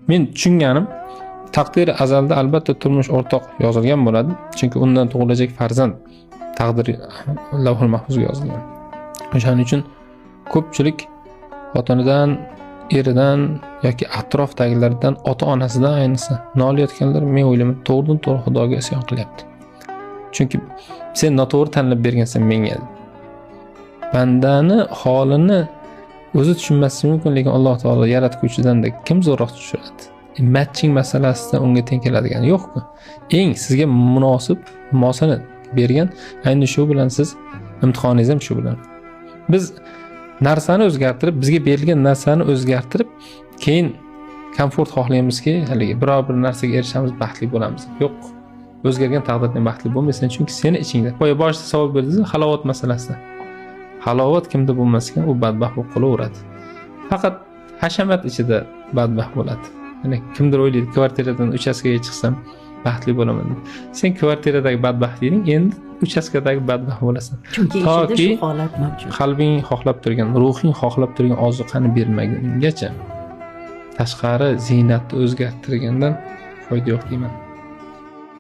Men tushunganim taqdiri azalda albatta turmush o'rtoq yozilgan bo'ladi. Chunki undan tug'ilajak farzand taqdiri lavhul mahfuzga yozilgan. O'shaning uchun ko'pchilik xotinidan, eridan yoki atrofdagilardan, ota-onasidan ayniqsa nolayotganlar men o'ylayman to'g'ridan-to'g'ri Xudoga isyon qilyapti. Chunki sen noto'g'ri tanlab bergansan menga. Bandani holini o'zi tushunmasligi mumkin, lekin Alloh taolo yaratuvchidan kim zo'rroq tushiradi? Matching masalasida unga teng keladigan yo'q-ku. Eng sizga munosib mosini bergan, ayni shu bilan siz imtihoningiz ham shu bilan. Biz narsani o'zgartirib, bizga berilgan narsani o'zgartirib, keyin komfort xohlaymizki, haligi biror bir narsaga erishamiz, baxtli bo'lamiz. Yo'q. O'zgargan taqdirda baxtli bo'lmaysan, chunki seni ichingda. Boshida savol berdingiz, halovat masalasida. Halovat kimda bo'lmas ekan, u badbaxt bo'lib qolaveradi. Faqat hashamat ichida badbaxt bo'ladi. Ya'ni kimdir o'ylaydi, kvartiradan uchastkaga chiqsam baxtli bo'laman. Sen kvartiradagi badbaxt eding, endi uchastkadagi badbaxt bo'lasan. Chunki ichida shu holat mavjud. Qalbing xohlab turgan, ruhing xohlab turgan ozuqani bermaguninggacha tashqari ziynatni o'zgartirgandan foyda yo'q deyman.